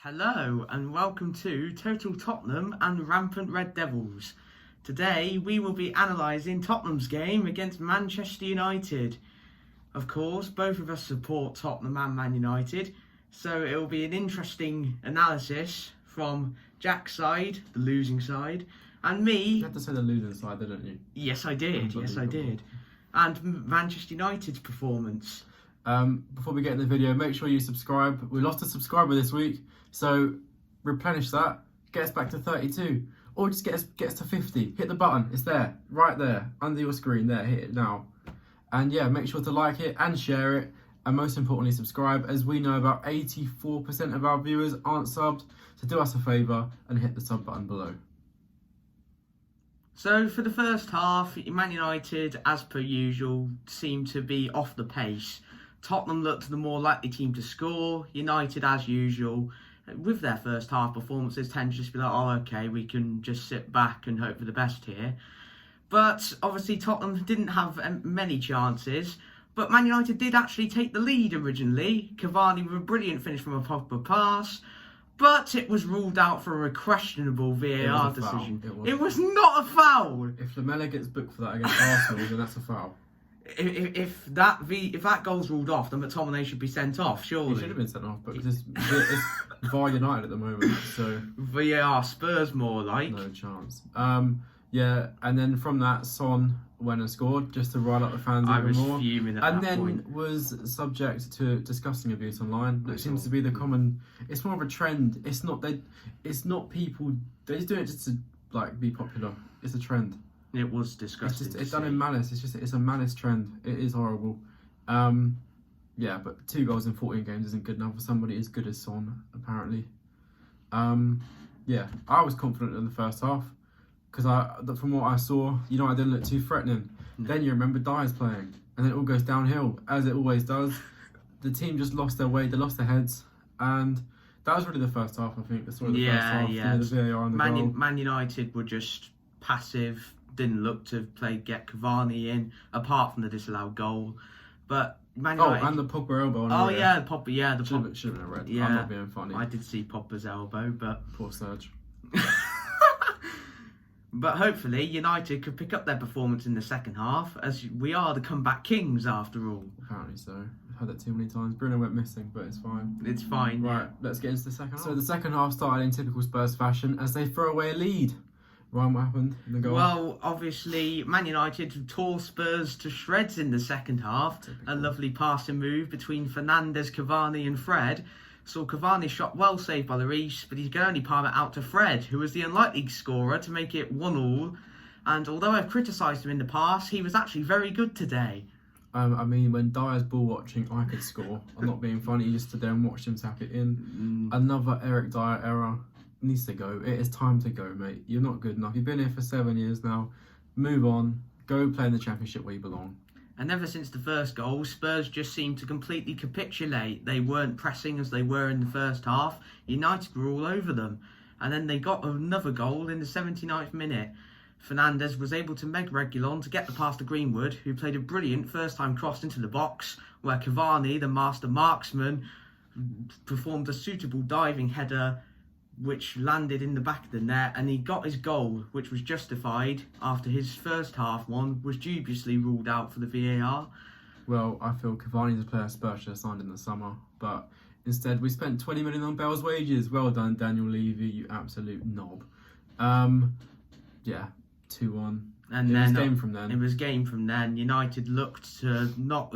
Hello and welcome to Total Tottenham and Rampant Red Devils. Today we will be analysing Tottenham's game against Manchester United. Of course, both of us support Tottenham and Man United, so it will be an interesting analysis from Jack's side, the losing side, and me. You have to say the losing side, didn't you? Yes, I did. And Manchester United's performance. Before we get in the video, make sure you subscribe. We lost a subscriber this week, so replenish that. Get us back to 32, or just get us to 50. Hit the button. It's there, right there, under your screen. There, hit it now. And yeah, make sure to like it and share it, and most importantly, subscribe. As we know, about 84% of our viewers aren't subbed, so do us a favour and hit the sub button below. So for the first half, Man United, as per usual, seemed to be off the pace. Tottenham looked the more likely team to score. United, as usual, with their first half performances, tend to just be like, oh, okay, we can just sit back and hope for the best here. But obviously Tottenham didn't have many chances. But Man United did actually take the lead originally. Cavani with a brilliant finish from a Pogba pass. But it was ruled out for a questionable VAR decision. It was not a foul. If Lamela gets booked for that against Arsenal, then that's a foul. If that goal's ruled off, then McTominay should be sent off, surely. He should have been sent off, but it's VAR United at the moment, so... VAR Spurs more like. No chance. Yeah, and then from that, Son went and scored, just to rile up the fans even more. I was fuming at that point. And then was subject to disgusting abuse online. That seems to be the common... It's more of a trend. It's not people... They're just doing it just to, be popular. It's a trend. It was disgusting. It's done in malice. It's a malice trend. It is horrible. Yeah, but 2 goals in 14 games isn't good enough for somebody as good as Son, apparently. Yeah, I was confident in the first half because from what I saw, United didn't look too threatening. No. Then you remember Dyer's playing, and then it all goes downhill as it always does. The team just lost their way. They lost their heads, and that was really the first half. I think the story of the first half. Yeah, the VAR and the goal. Man United were just passive. Didn't look to get Cavani in, apart from the disallowed goal. But Man United... and the Pogba elbow. The Pogba, yeah. Should have been a red. Yeah, I'm not being funny. I did see Pogba's elbow, but... Poor Serge. But hopefully United could pick up their performance in the second half, as we are the comeback kings after all. Apparently so. I've heard that too many times. Bruno went missing, but it's fine. It's fine. Right, let's get into the second half. So the second half started in typical Spurs fashion as they throw away a lead. Ryan, what happened in the goal? Well, obviously, Man United tore Spurs to shreds in the second half. Typical. A lovely passing move between Fernandes, Cavani and Fred. Saw Cavani shot well saved by Lloris, but he could only palm it out to Fred, who was the unlikely scorer to make it 1-1. And although I've criticised him in the past, he was actually very good today. I mean, when Dyer's ball watching, I could score. I'm not being funny, just stood there and watched him tap it in. Another Eric Dyer error. Needs to go. It is time to go, mate. You're not good enough. You've been here for 7 years now. Move on. Go play in the Championship where you belong. And ever since the first goal, Spurs just seemed to completely capitulate. They weren't pressing as they were in the first half. United were all over them. And then they got another goal in the 79th minute. Fernandes was able to meg Reguilon to get the pass to Greenwood, who played a brilliant first-time cross into the box, where Cavani, the master marksman, performed a suitable diving header which landed in the back of the net, and he got his goal, which was justified after his first half one was dubiously ruled out for the VAR. Well, I feel Cavani's a player Spurs should have signed in the summer, but instead we spent 20 million on Bell's wages. Well done, Daniel Levy, you absolute knob. Yeah, 2-1. And it was game from then. It was game from then. United looked to not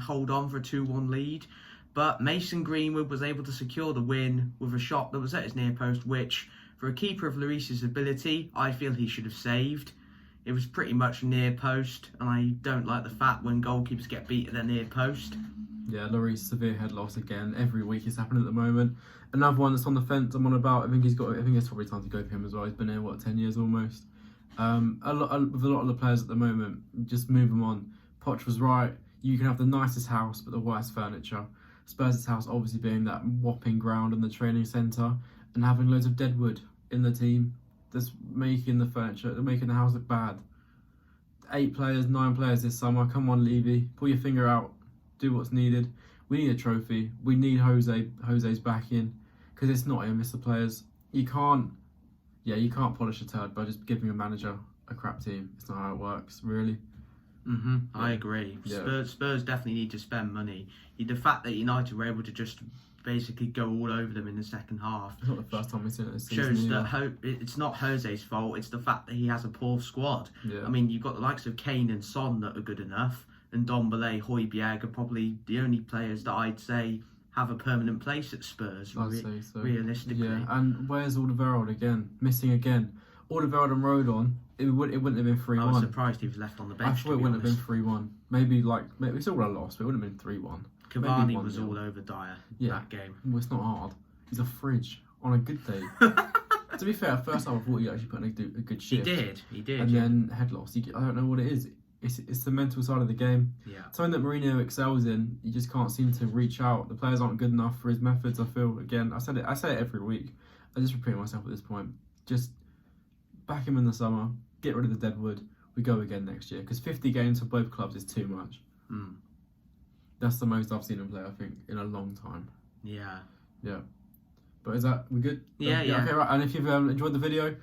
hold on for a 2-1 lead. But Mason Greenwood was able to secure the win with a shot that was at his near post, which, for a keeper of Lloris's ability, I feel he should have saved. It was pretty much near post, and I don't like the fact when goalkeepers get beat at their near post. Yeah, Lloris, severe head loss again. Every week it's happening at the moment. Another one that's on the fence I'm on about. I think it's probably time to go for him as well. He's been here, 10 years almost. With a lot of the players at the moment, just move them on. Poch was right. You can have the nicest house, but the worst furniture. Spurs' house obviously being that whopping ground and the training centre, and having loads of deadwood in the team that's making the furniture, making the house look bad. 8 players, 9 players this summer. Come on, Levy, pull your finger out, do what's needed. We need a trophy. We need Jose's back in. because it's not him, it's the players. You can't polish a turd by just giving a manager a crap team. It's not how it works, really. I agree. Yeah. Spurs definitely need to spend money. The fact that United were able to just basically go all over them in the second half It's not the first time we've seen it this season. shows that it's not Jose's fault. It's the fact that he has a poor squad. Yeah. I mean, you've got the likes of Kane and Son that are good enough, and Dombele, Højbjerg are probably the only players that I'd say have a permanent place at Spurs. I'd say so. Realistically. Yeah, and where's Alderweireld again? Missing again. Alderweireld and Rodon, it wouldn't have been 3-1. I was surprised he was left on the bench. I thought it wouldn't have been 3-1. Maybe we still would have lost, but it wouldn't have been 3-1. Cavani was all over Dyer that game. Well, it's not hard. He's a fridge on a good day. To be fair, first half I thought he actually put in a good shift. He did. And then head loss. I don't know what it is. It's the mental side of the game. Yeah. Something that Mourinho excels in. He just can't seem to reach out. The players aren't good enough for his methods. I feel again. I say it every week. I just repeat myself at this point. Just back him in the summer. Get rid of the deadwood. We go again next year because 50 games for both clubs is too much. That's the most I've seen him play, I think, in a long time. Yeah. But we good? Yeah. Okay, right. And if you've enjoyed the video,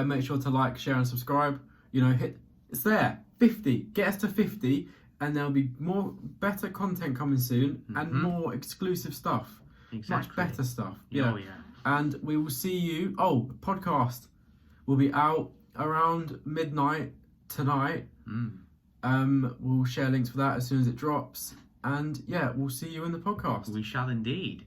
make sure to like, share, and subscribe. It's there. 50. Get us to 50, and there'll be better content coming soon, and more exclusive stuff. Exactly. Much better stuff. Yeah. And we will see you. The podcast will be out around midnight tonight. We'll share links for that as soon as it drops. And we'll see you in the podcast. We shall indeed.